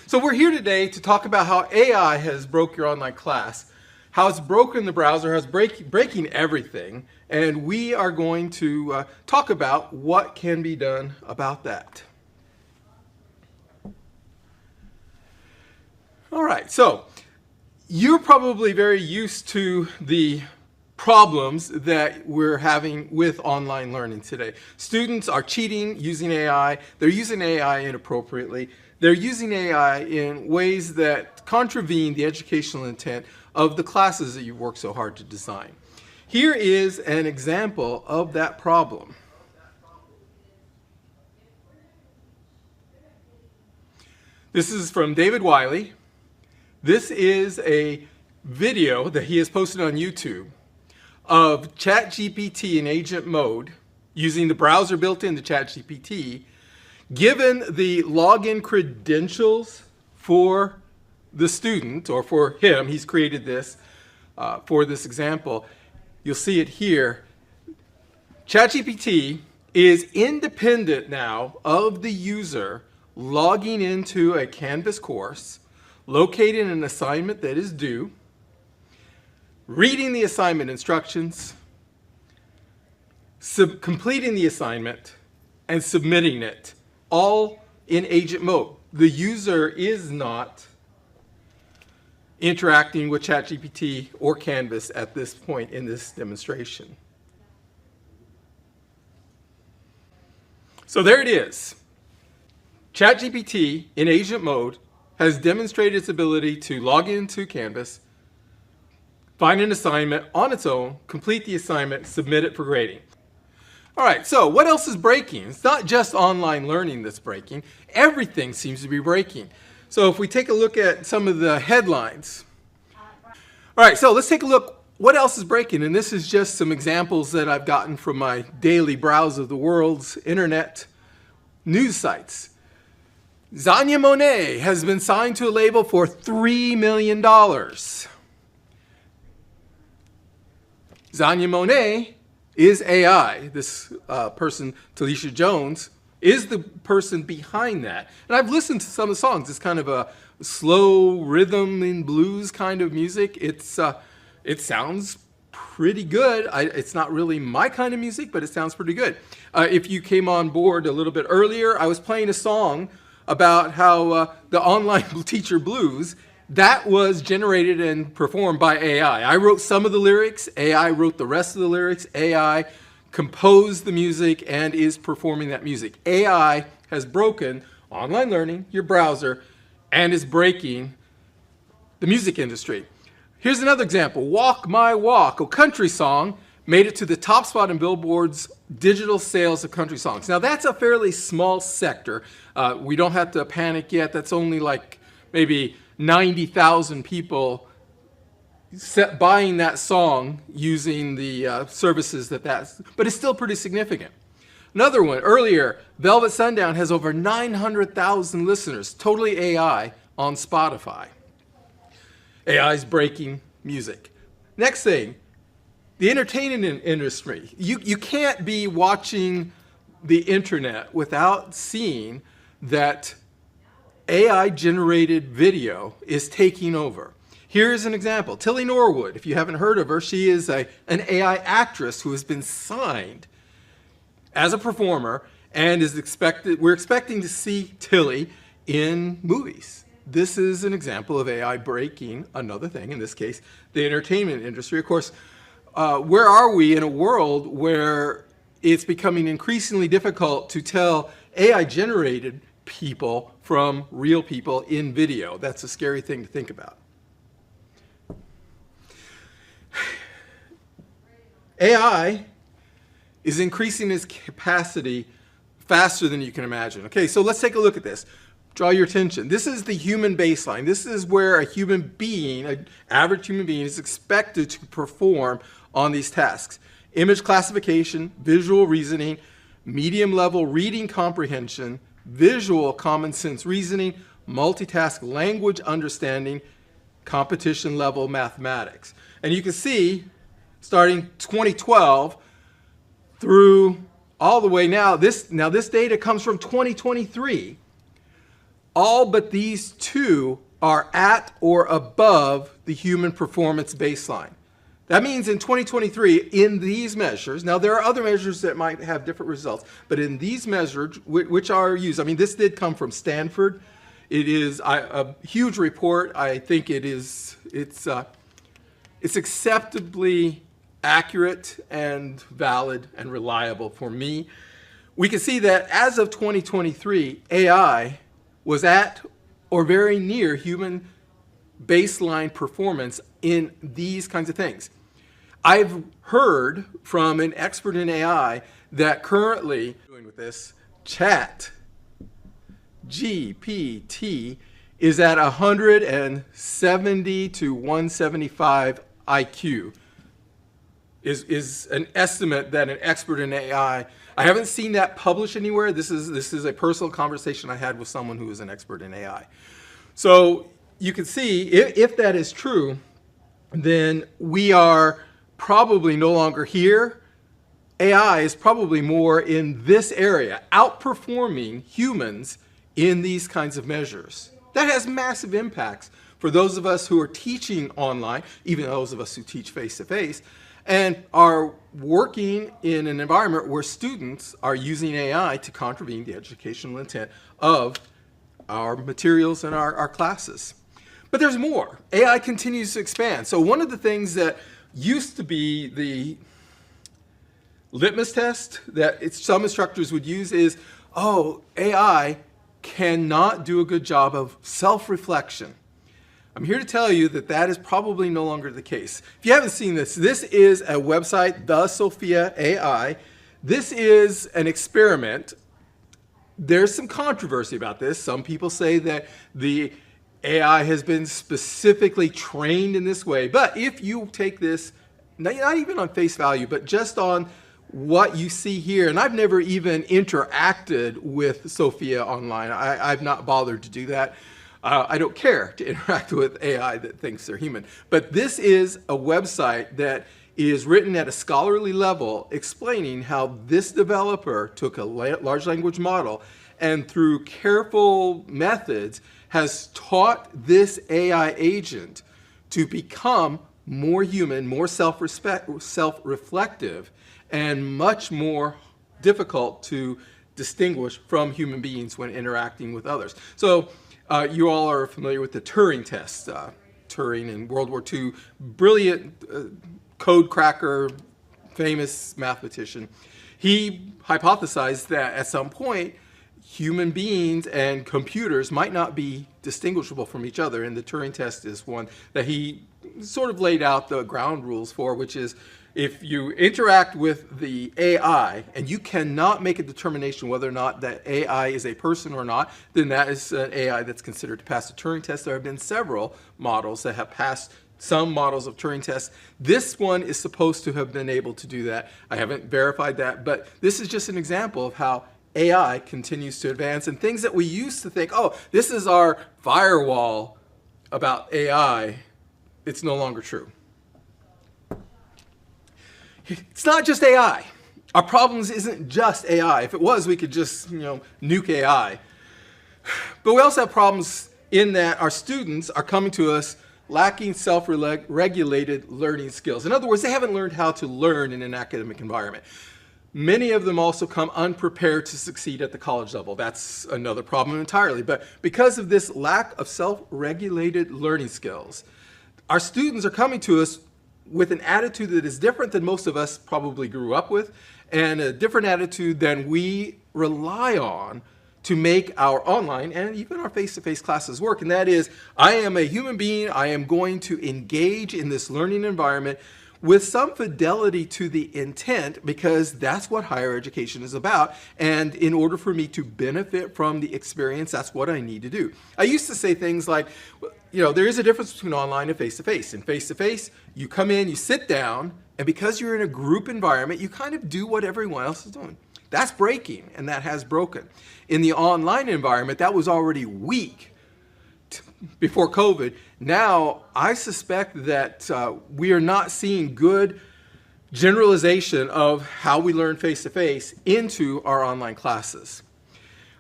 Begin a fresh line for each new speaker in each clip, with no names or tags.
So we're here today to talk about how AI has broke your online class, how it's broken the browser, how it's breaking everything, and we are going to talk about what can be done about that. All right, so you're probably very used to the problems that we're having with online learning today. Students are cheating using AI. They're using AI inappropriately. They're using AI in ways that contravene the educational intent of the classes that you've worked so hard to design. Here is an example of that problem. This is from David Wiley. This is a video that he has posted on YouTube of ChatGPT in agent mode using the browser built into ChatGPT. Given the login credentials for the student, or for him, he's created this for this example. You'll see it here. ChatGPT is independent now of the user logging into a Canvas course, locating an assignment that is due, reading the assignment instructions, completing the assignment, and submitting it, all in agent mode. The user is not interacting with ChatGPT or Canvas at this point in this demonstration. So there it is. ChatGPT in agent mode has demonstrated its ability to log into Canvas, find an assignment on its own, complete the assignment, submit it for grading. All right, so what else is breaking? It's not just online learning that's breaking. Everything seems to be breaking. So if we take a look at some of the headlines. All right, so let's take a look. What else is breaking? And this is just some examples that I've gotten from my daily browse of the world's internet news sites. Xania Monet has been signed to a label for $3 million. Xania Monet is AI. This person, Talisha Jones, is the person behind that. And I've listened to some of the songs. It's kind of a slow rhythm and blues kind of music. It sounds pretty good. It's not really my kind of music, but it sounds pretty good. If you came on board a little bit earlier, I was playing a song about how the online teacher blues, that was generated and performed by AI. I wrote some of the lyrics, AI wrote the rest of the lyrics, AI composed the music and is performing that music. AI has broken online learning, your browser, and is breaking the music industry. Here's another example. Walk My Walk, a country song, made it to the top spot in Billboard's digital sales of country songs. Now that's a fairly small sector. We don't have to panic yet. That's only like maybe 90,000 people buying that song using the services but it's still pretty significant. Another one, earlier, Velvet Sundown has over 900,000 listeners, totally AI, on Spotify. AI is breaking music. Next thing, the entertainment industry. You can't be watching the internet without seeing that AI-generated video is taking over. Here's an example. Tilly Norwood, if you haven't heard of her, she is an AI actress who has been signed as a performer and we're expecting to see Tilly in movies. This is an example of AI breaking another thing, in this case, the entertainment industry. Of course, where are we in a world where it's becoming increasingly difficult to tell AI-generated people from real people in video? That's a scary thing to think about. AI is increasing its capacity faster than you can imagine. Okay, so let's take a look at this. Draw your attention. This is the human baseline. This is where a human being, an average human being, is expected to perform on these tasks. Image classification, visual reasoning, medium level reading comprehension, visual common sense reasoning, multitask language understanding, competition level mathematics. And you can see, starting 2012 through all the way now this data comes from 2023. All but these two are at or above the human performance baseline. That means in 2023, in these measures, now there are other measures that might have different results, but in these measures, which are used, I mean, this did come from Stanford. It is a huge report. I think it's acceptably accurate and valid and reliable for me. We can see that as of 2023, AI was at or very near human baseline performance in these kinds of things. I've heard from an expert in AI that currently doing with this Chat GPT is at 170 to 175 IQ. Is an estimate that an expert in AI. I haven't seen that published anywhere. This is a personal conversation I had with someone who is an expert in AI. So you can see if that is true, then we are probably no longer here. AI is probably more in this area, outperforming humans in these kinds of measures. That has massive impacts for those of us who are teaching online, even those of us who teach face-to-face, and are working in an environment where students are using AI to contravene the educational intent of our materials and our classes. But there's more. AI continues to expand. So one of the things that used to be the litmus test that some instructors would use is, oh, AI cannot do a good job of self-reflection. I'm here to tell you that that is probably no longer the case. If you haven't seen this, this is a website, the Sophia AI. This is an experiment. There's some controversy about this. Some people say that the AI has been specifically trained in this way. But if you take this, not even on face value, but just on what you see here, and I've never even interacted with Sophia online. I've not bothered to do that. I don't care to interact with AI that thinks they're human. But this is a website that is written at a scholarly level explaining how this developer took a large language model and through careful methods has taught this AI agent to become more human, more self-reflective, and much more difficult to distinguish from human beings when interacting with others. So you all are familiar with the Turing test. Turing in World War II, brilliant code cracker, famous mathematician. He hypothesized that at some point, human beings and computers might not be distinguishable from each other, and the Turing test is one that he sort of laid out the ground rules for, which is if you interact with the AI and you cannot make a determination whether or not that AI is a person or not, then that is an AI that's considered to pass the Turing test. There have been several models that have passed some models of Turing tests. This one is supposed to have been able to do that. I haven't verified that, but this is just an example of how AI continues to advance, and things that we used to think, oh, this is our firewall about AI, it's no longer true. It's not just AI. Our problems isn't just AI. If it was, we could just, nuke AI. But we also have problems in that our students are coming to us lacking self-regulated learning skills. In other words, they haven't learned how to learn in an academic environment. Many of them also come unprepared to succeed at the college level. That's another problem entirely. But because of this lack of self-regulated learning skills, our students are coming to us with an attitude that is different than most of us probably grew up with, and a different attitude than we rely on to make our online and even our face-to-face classes work. And that is, I am a human being, I am going to engage in this learning environment with some fidelity to the intent, because that's what higher education is about. And in order for me to benefit from the experience, that's what I need to do. I used to say things like, there is a difference between online and face-to-face. In face-to-face, you come in, you sit down, and because you're in a group environment, you kind of do what everyone else is doing. That's breaking, and that has broken. In the online environment, that was already weak before COVID. Now, I suspect that we are not seeing good generalization of how we learn face-to-face into our online classes.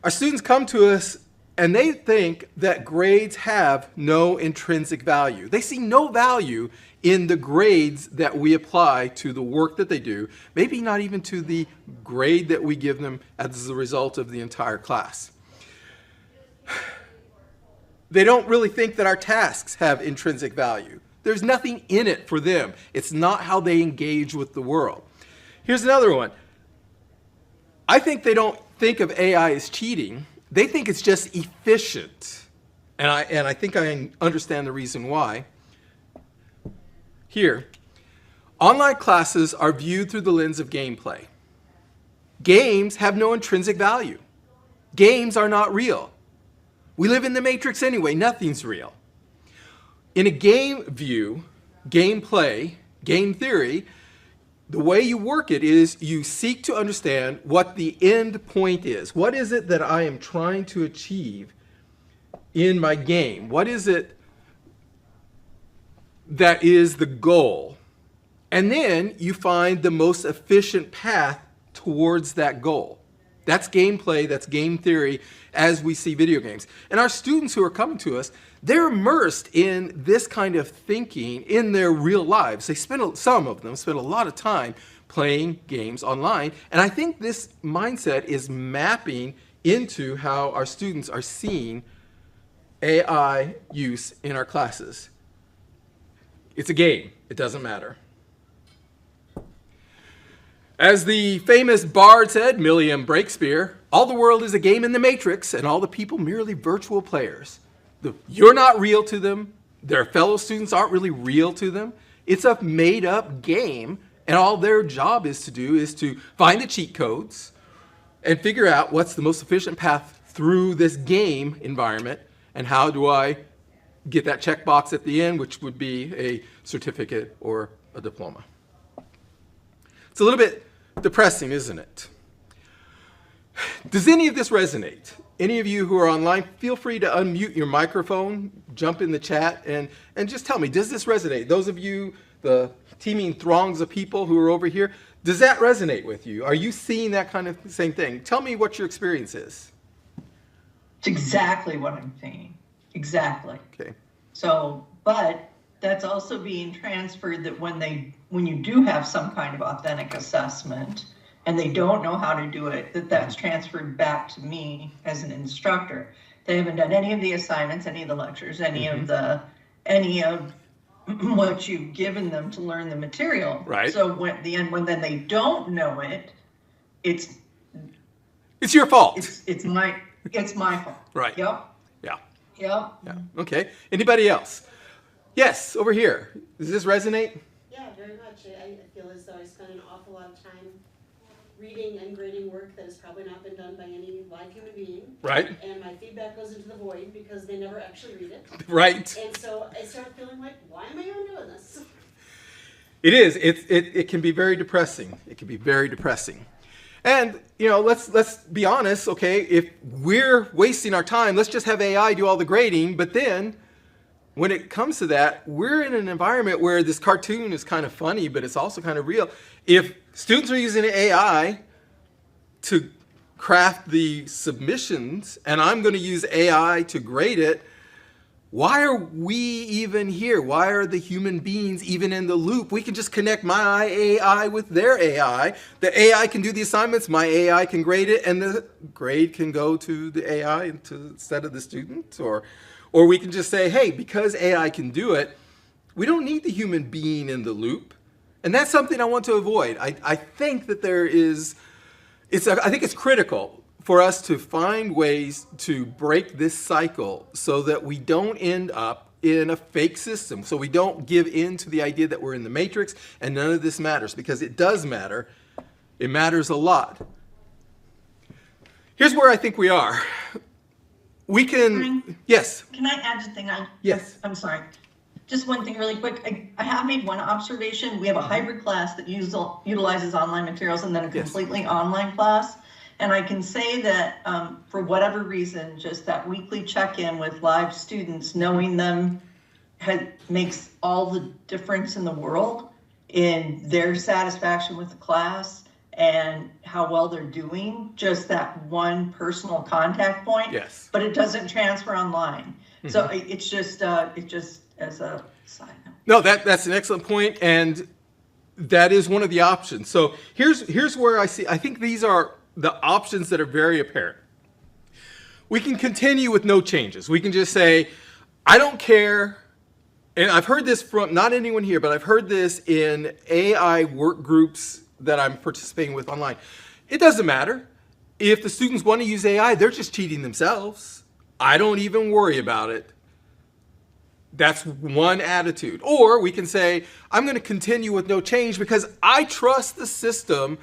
Our students come to us And they think that grades have no intrinsic value. They see no value in the grades that we apply to the work that they do, maybe not even to the grade that we give them as a result of the entire class. They don't really think that our tasks have intrinsic value. There's nothing in it for them. It's not how they engage with the world. Here's another one. I think they don't think of AI as cheating. They think it's just efficient. And I think I understand the reason why. Here, online classes are viewed through the lens of gameplay. Games have no intrinsic value. Games are not real. We live in the matrix anyway, nothing's real. In a game view, gameplay, game theory, the way you work it is you seek to understand what the end point is. What is it that I am trying to achieve in my game? What is it that is the goal? And then you find the most efficient path towards that goal. That's gameplay, that's game theory as we see video games. And our students who are coming to us, they're immersed in this kind of thinking in their real lives. Some of them spend a lot of time playing games online. And I think this mindset is mapping into how our students are seeing AI use in our classes. It's a game. It doesn't matter. As the famous bard said, William Shakespeare, all the world is a game in the matrix and all the people merely virtual players. You're not real to them. Their fellow students aren't really real to them. It's a made up game, and all their job is to do is to find the cheat codes and figure out what's the most efficient path through this game environment and how do I get that checkbox at the end, which would be a certificate or a diploma. It's a little bit depressing, isn't it? Does any of this resonate? Any of you who are online, feel free to unmute your microphone, jump in the chat, and just tell me, does this resonate? Those of you, the teeming throngs of people who are over here, does that resonate with you? Are you seeing that kind of same thing? Tell me what your experience is.
It's exactly what I'm seeing. Exactly.
Okay.
So, but that's also being transferred that when you do have some kind of authentic assessment and they don't know how to do it, that's transferred back to me as an instructor. They haven't done any of the assignments, any of the lectures, any of what you've given them to learn the material.
Right.
So when then they don't know it, it's
your fault.
It's my fault.
Right.
Yep.
Yeah.
Yep.
Yeah. Okay. Anybody else? Yes, over here. Does this resonate?
Yeah, very much. I feel as though I spend an awful lot of time reading and grading work that has probably not been done by any live human being.
Right.
And my feedback goes into the void because they never actually read it.
Right.
And so I start feeling like, why am I even doing this?
It is. It can be very depressing. It can be very depressing. And, let's be honest, okay? If we're wasting our time, let's just have AI do all the grading. But then when it comes to that, we're in an environment where this cartoon is kind of funny, but it's also kind of real. If students are using AI to craft the submissions, and I'm going to use AI to grade it, why are we even here? Why are the human beings even in the loop? We can just connect my AI with their AI. The AI can do the assignments, my AI can grade it, and the grade can go to the AI instead of the student. Or we can just say, hey, because AI can do it, we don't need the human being in the loop. And that's something I want to avoid. I think that I think it's critical for us to find ways to break this cycle so that we don't end up in a fake system. So we don't give in to the idea that we're in the matrix and none of this matters, because it does matter. It matters a lot. Here's where I think we are. We can, yes.
Can I add a thing?
Yes.
I'm sorry. Just one thing really quick. I have made one observation. We have a hybrid class that utilizes online materials and then a completely online class. And I can say that for whatever reason, just that weekly check-in with live students, knowing them makes all the difference in the world in their satisfaction with the class and how well they're doing, just that one personal contact point.
Yes.
But it doesn't transfer online. So it's just as a side note.
No, that's an excellent point, and that is one of the options. So here's where I think these are the options that are very apparent. We can continue with no changes. We can just say, I don't care. And I've heard this from, not anyone here, but I've heard this in AI work groups that I'm participating with online. It doesn't matter. If the students want to use AI, they're just cheating themselves. I don't even worry about it. That's one attitude. Or we can say, I'm going to continue with no change because I trust the system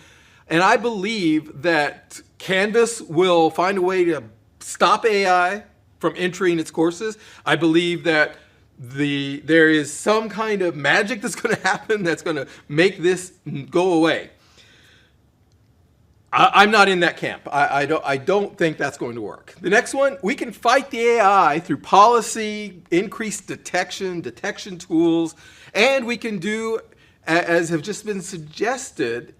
and I believe that Canvas will find a way to stop AI from entering its courses. I believe that there is some kind of magic that's going to happen that's going to make this go away. I'm not in that camp. I don't think that's going to work. The next one, we can fight the AI through policy, increased detection tools, and we can do, as have just been suggested,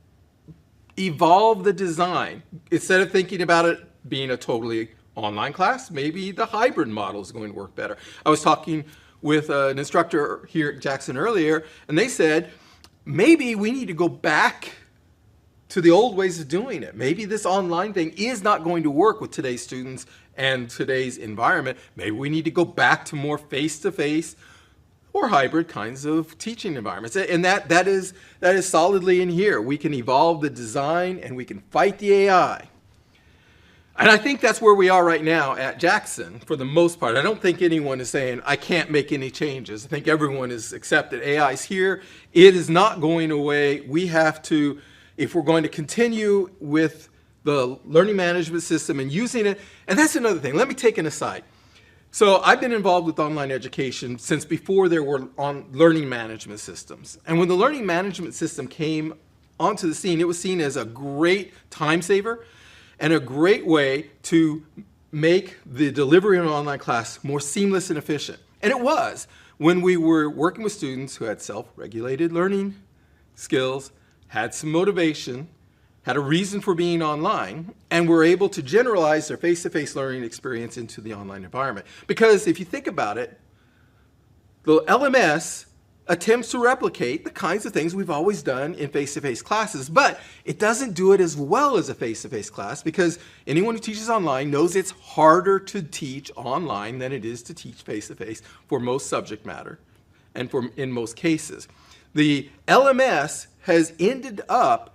evolve the design. Instead of thinking about it being a totally online class, maybe the hybrid model is going to work better. I was talking with an instructor here at Jackson earlier, and they said, maybe we need to go back to the old ways of doing it. Maybe this online thing is not going to work with today's students and today's environment. Maybe we need to go back to more face-to-face or hybrid kinds of teaching environments. And that is solidly in here. We can evolve the design and we can fight the AI. And I think that's where we are right now at Jackson for the most part. I don't think anyone is saying, I can't make any changes. I think everyone has accepted AI is here. It is not going away. We have to, if we're going to continue with the learning management system and using it, and that's another thing. Let me take an aside. So I've been involved with online education since before there were learning management systems. And when the learning management system came onto the scene, it was seen as a great time saver and a great way to make the delivery of an online class more seamless and efficient. And it was when we were working with students who had self-regulated learning skills, had some motivation, had a reason for being online, and were able to generalize their face-to-face learning experience into the online environment. Because if you think about it, the LMS attempts to replicate the kinds of things we've always done in face-to-face classes, but it doesn't do it as well as a face-to-face class because anyone who teaches online knows it's harder to teach online than it is to teach face-to-face for most subject matter and in most cases. The LMS has ended up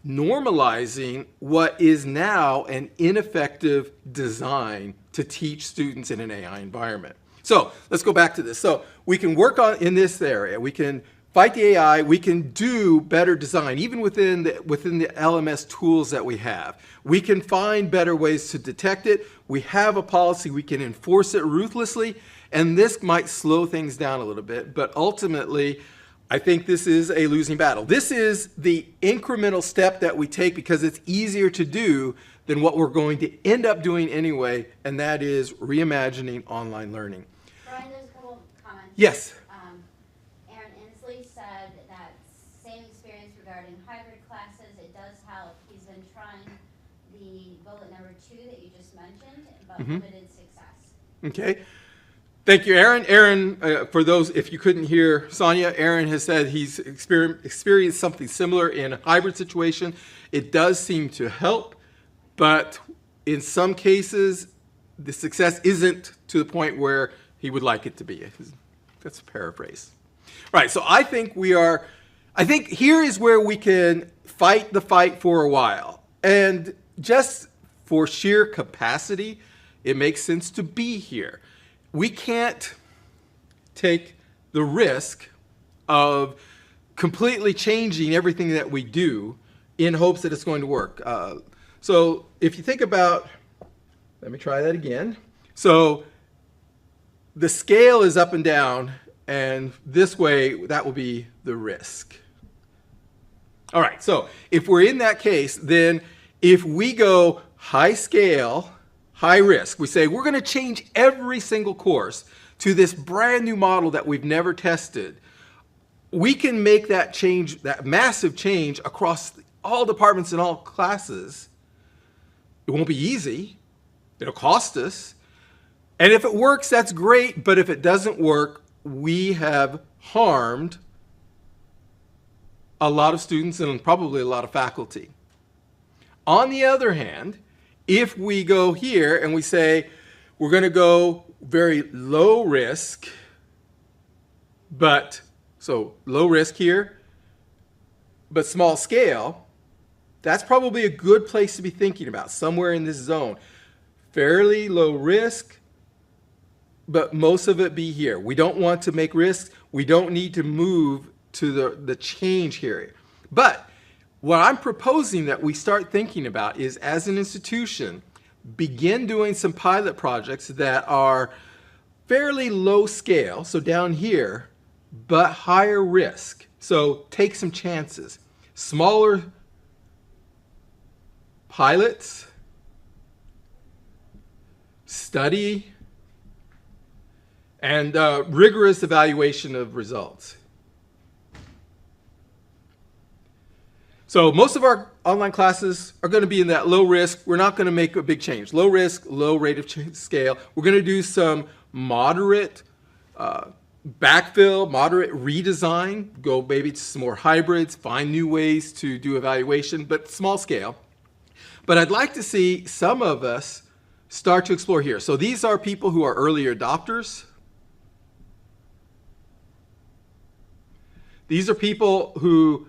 normalizing what is now an ineffective design to teach students in an AI environment. So let's go back to this. So we can work on in this area. We can fight the AI. We can do better design, even within the LMS tools that we have. We can find better ways to detect it. We have a policy. We can enforce it ruthlessly. And this might slow things down a little bit. But ultimately, I think this is a losing battle. This is the incremental step that we take because it's easier to do than what we're going to end up doing anyway, and that is reimagining online learning.
Brian, there's a couple of comments.
Yes.
Aaron Inslee said that same experience regarding hybrid classes. It does help. He's been trying the bullet number 2 that you just mentioned, but limited success.
Okay. Thank you, Aaron. Aaron, for those, if you couldn't hear Sonia, Aaron has said he's experienced something similar in a hybrid situation. It does seem to help, but in some cases, the success isn't to the point where he would like it to be. That's a paraphrase. Right, so I think here is where we can fight the fight for a while. And just for sheer capacity, it makes sense to be here. We can't take the risk of completely changing everything that we do in hopes that it's going to work. So if you think about, let me try that again. So the scale is up and down, and this way, that will be the risk. All right, so if we're in that case, then if we go high scale, high risk, we say we're going to change every single course to this brand new model that we've never tested. We can make that change, that massive change across all departments and all classes. It won't be easy. It'll cost us. And if it works, that's great. But if it doesn't work, we have harmed a lot of students and probably a lot of faculty. On the other hand, if we go here and we say we're going to go very low risk, but so low risk here, but small scale, that's probably a good place to be thinking about, somewhere in this zone. Fairly low risk, but most of it be here. We don't want to make risks. We don't need to move to the change here. But what I'm proposing that we start thinking about is, as an institution, begin doing some pilot projects that are fairly low scale, so down here, but higher risk. So take some chances. Smaller pilots, study, and rigorous evaluation of results. So most of our online classes are going to be in that low risk. We're not going to make a big change. Low risk, low rate of scale. We're going to do some moderate backfill, moderate redesign, go maybe to some more hybrids, find new ways to do evaluation, but small scale. But I'd like to see some of us start to explore here. So these are people who are early adopters. These are people who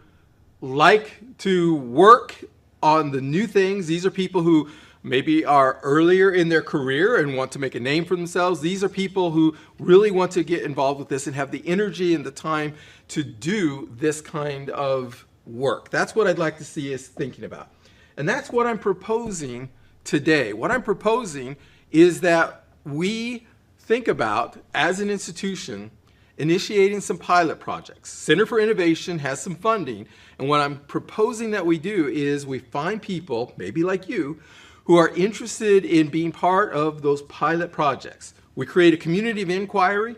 like to work on the new things. These are people who maybe are earlier in their career and want to make a name for themselves. These are people who really want to get involved with this and have the energy and the time to do this kind of work. That's what I'd like to see us thinking about. And that's what I'm proposing today. What I'm proposing is that we think about, as an institution, initiating some pilot projects. Center for Innovation has some funding, and what I'm proposing that we do is we find people, maybe like you, who are interested in being part of those pilot projects. We create a community of inquiry,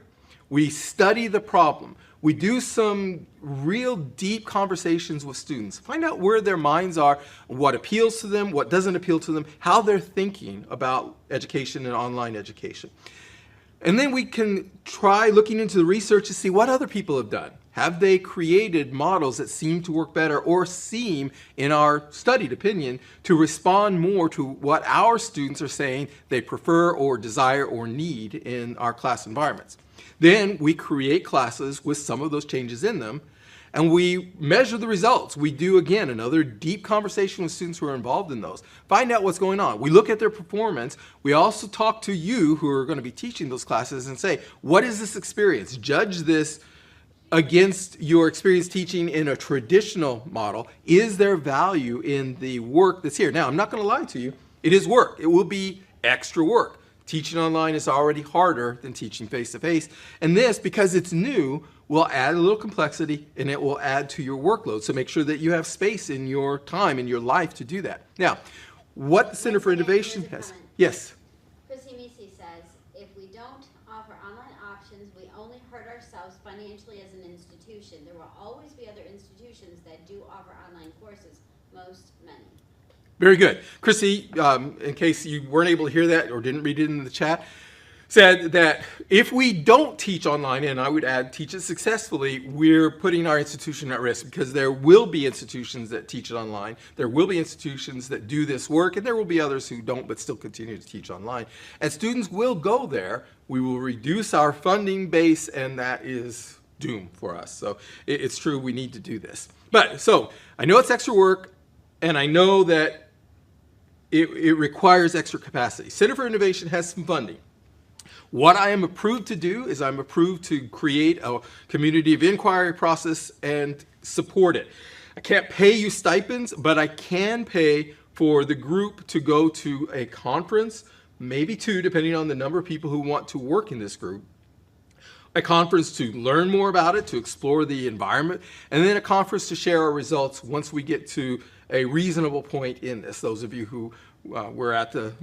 we study the problem, we do some real deep conversations with students, find out where their minds are, what appeals to them, what doesn't appeal to them, how they're thinking about education and online education. And then we can try looking into the research to see what other people have done. Have they created models that seem to work better or seem, in our studied opinion, to respond more to what our students are saying they prefer or desire or need in our class environments? Then we create classes with some of those changes in them, and we measure the results. We do, again, another deep conversation with students who are involved in those. Find out what's going on. We look at their performance. We also talk to you who are going to be teaching those classes and say, what is this experience? Judge this against your experience teaching in a traditional model. Is there value in the work that's here? Now, I'm not going to lie to you. It is work. It will be extra work. Teaching online is already harder than teaching face-to-face. And this, because it's new, will add a little complexity and it will add to your workload. So make sure that you have space in your time, in your life to do that. Now, what the Center for Innovation has. Yes?
Chrissy Misi says, if we don't offer online options, we only hurt ourselves financially as an institution. There will always be other institutions that do offer online courses, most many.
Very good. Chrissy, in case you weren't able to hear that or didn't read it in the chat, said that if we don't teach online, and I would add teach it successfully, we're putting our institution at risk, because there will be institutions that teach it online. There will be institutions that do this work, and there will be others who don't but still continue to teach online. And students will go there. We will reduce our funding base, and that is doom for us. So it's true, we need to do this. But so I know it's extra work, and I know that it requires extra capacity. Center for Innovation has some funding. What I am approved to do is I'm approved to create a community of inquiry process and support it. I can't pay you stipends, but I can pay for the group to go to a conference, maybe two, depending on the number of people who want to work in this group. A conference to learn more about it, to explore the environment, and then a conference to share our results once we get to a reasonable point in this. Those of you who were at the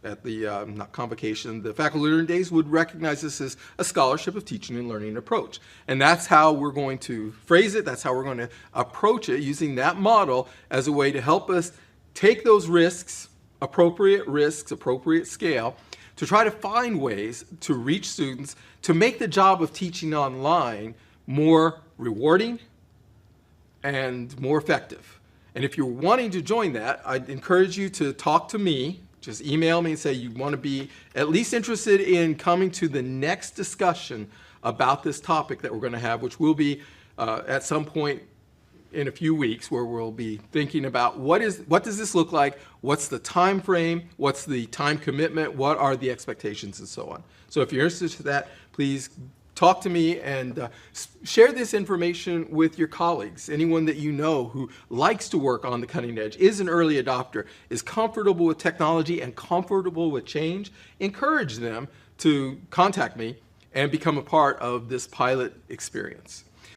at the not convocation, the faculty learning days would recognize this as a scholarship of teaching and learning approach. And that's how we're going to phrase it. That's how we're going to approach it, using that model as a way to help us take those risks, appropriate scale, to try to find ways to reach students to make the job of teaching online more rewarding and more effective. And if you're wanting to join that, I'd encourage you to talk to me. Just email me and say you want to be at least interested in coming to the next discussion about this topic that we're going to have, which will be at some point in a few weeks, where we'll be thinking about what does this look like, what's the time frame, what's the time commitment, what are the expectations, and so on. So if you're interested in that, please talk to me and share this information with your colleagues. Anyone that you know who likes to work on the cutting edge, is an early adopter, is comfortable with technology and comfortable with change, encourage them to contact me and become a part of this pilot experience.